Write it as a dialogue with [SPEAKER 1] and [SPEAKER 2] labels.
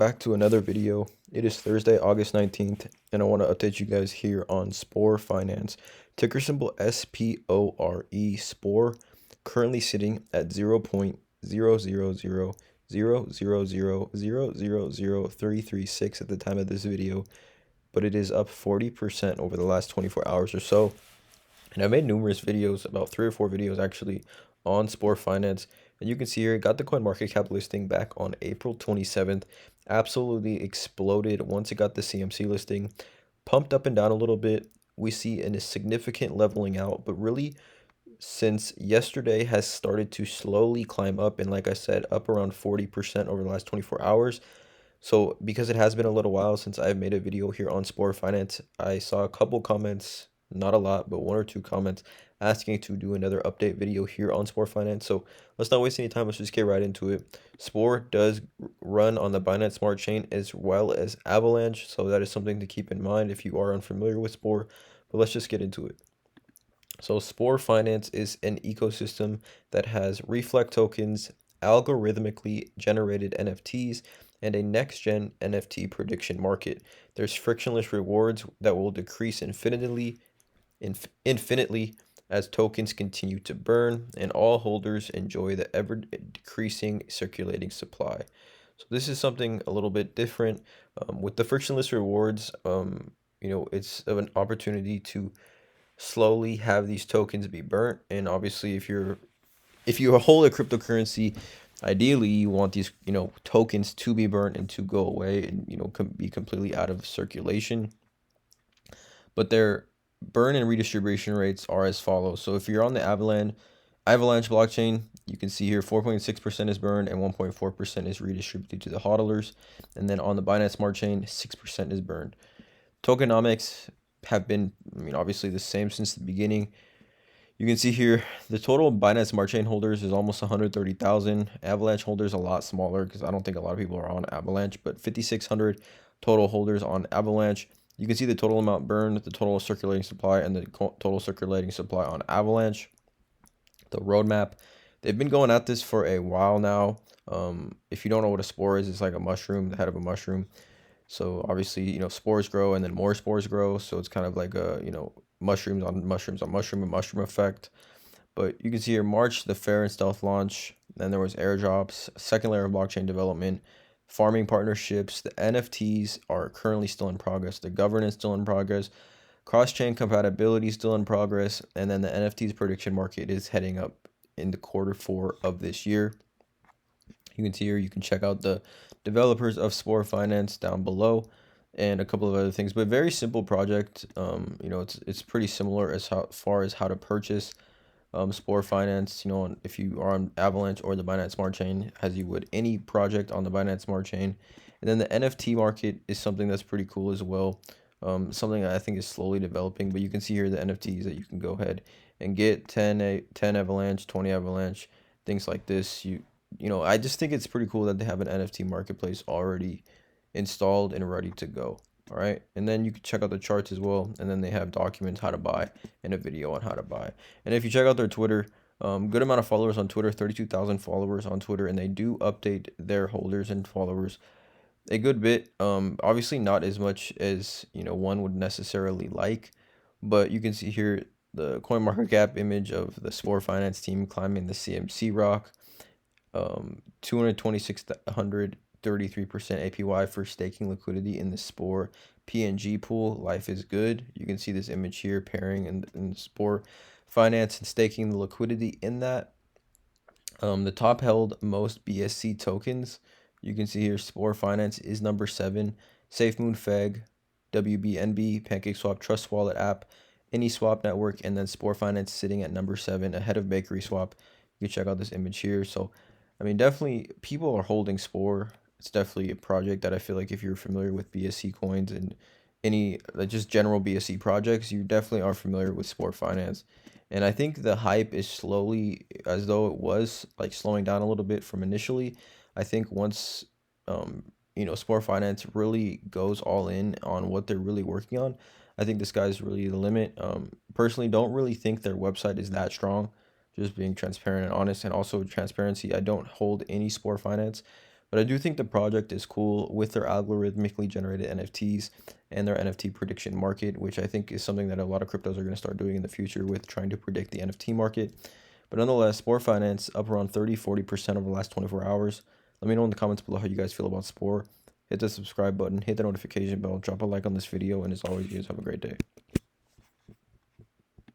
[SPEAKER 1] Back to another video. It is Thursday, August 19th, and I want to update you guys here on Spore Finance. Ticker symbol SPORE, Spore, currently sitting at 0.00000000336 at the time of this video, but it is up 40% over the last 24 hours or so. And I made numerous videos, about 3 or 4 videos actually, on Spore Finance. And you can see here, it got the coin market cap listing back on April 27th. Absolutely exploded once it got the CMC listing. Pumped up and down a little bit. We see a significant leveling out, but really since yesterday has started to slowly climb up. And like I said, up around 40% over the last 24 hours. So because it has been a little while since I've made a video here on Spore Finance, I saw a couple comments, not a lot, but 1 or 2 comments asking to do another update video here on Spore Finance. So let's not waste any time. Let's just get right into it. Spore does run on the Binance Smart Chain as well as Avalanche. So that is something to keep in mind if you are unfamiliar with Spore. But let's just get into it. So Spore Finance is an ecosystem that has reflect tokens, algorithmically generated NFTs, and a next-gen NFT prediction market. There's frictionless rewards that will decrease infinitely as tokens continue to burn, and all holders enjoy the ever-decreasing circulating supply. So this is something a little bit different. With the frictionless rewards, it's an opportunity to slowly have these tokens be burnt. And obviously if you hold a cryptocurrency, ideally you want these tokens to be burnt and to go away and be completely out of circulation. But their burn and redistribution rates are as follows. So if you're on the Avalanche blockchain, you can see here 4.6% is burned and 1.4% is redistributed to the hodlers. And then on the Binance Smart Chain, 6% is burned. Tokenomics have been, obviously the same since the beginning. You can see here the total Binance Smart Chain holders is almost 130,000. Avalanche holders a lot smaller because I don't think a lot of people are on Avalanche, but 5,600 total holders on Avalanche. You can see the total amount burned, the total circulating supply, and the total circulating supply on Avalanche. The roadmap, they've been going at this for a while now. If you don't know what a spore is, it's like a mushroom, the head of a mushroom. So obviously, spores grow and then more spores grow. So it's kind of like a, mushrooms on mushrooms on mushroom and mushroom effect. But you can see here March, the fair and stealth launch. Then there was airdrops, second layer of blockchain development, farming partnerships. The NFTs are currently still in progress. The governance still in progress. Cross-chain compatibility still in progress. And then the NFTs prediction market is heading up in the Q4 of this year. You can see here, you can check out the developers of Spore Finance down below and a couple of other things, but very simple project. It's pretty similar as far as how to purchase Spore Finance, if you are on Avalanche or the Binance Smart Chain, as you would any project on the Binance Smart Chain. And then the NFT market is something that's pretty cool as well. Something I think is slowly developing, but you can see here the NFTs that you can go ahead and get 10 Avalanche, 20 Avalanche, things like this. I just think it's pretty cool that they have an NFT marketplace already installed and ready to go. All right. And then you can check out the charts as well. And then they have documents how to buy and a video on how to buy. And if you check out their Twitter, good amount of followers on Twitter, 32,000 followers on Twitter. And they do update their holders and followers a good bit. Obviously not as much as, one would necessarily like. But you can see here the coin market cap image of the Spore Finance team climbing the CMC rock. 226,133% APY for staking liquidity in the Spore PNG pool. Life is good. You can see this image here pairing in Spore Finance and staking the liquidity in that. The top held most BSC tokens. You can see here Spore Finance is number 7. Safemoon Feg, WBNB, PancakeSwap Trust Wallet app, AnySwap network, and then Spore Finance sitting at number 7 ahead of Bakery Swap. You can check out this image here. So definitely people are holding Spore. It's definitely a project that I feel like if you're familiar with BSC coins and any just general BSC projects, you definitely are familiar with Spore Finance. And I think the hype is slowly, as though it was like slowing down a little bit from initially. I think once, Spore Finance really goes all in on what they're really working on, I think the sky's really the limit. Personally, don't really think their website is that strong. Just being transparent and honest, and also transparency. I don't hold any Spore Finance, But I do think the project is cool with their algorithmically generated NFTs and their NFT prediction market, which I think is something that a lot of cryptos are going to start doing in the future with trying to predict the NFT market. But nonetheless, Spore Finance up around 30-40% over the last 24 hours. Let me know in the comments below how you guys feel about Spore. Hit the subscribe button, hit the notification bell, drop a like on this video, and as always, you guys have a great day.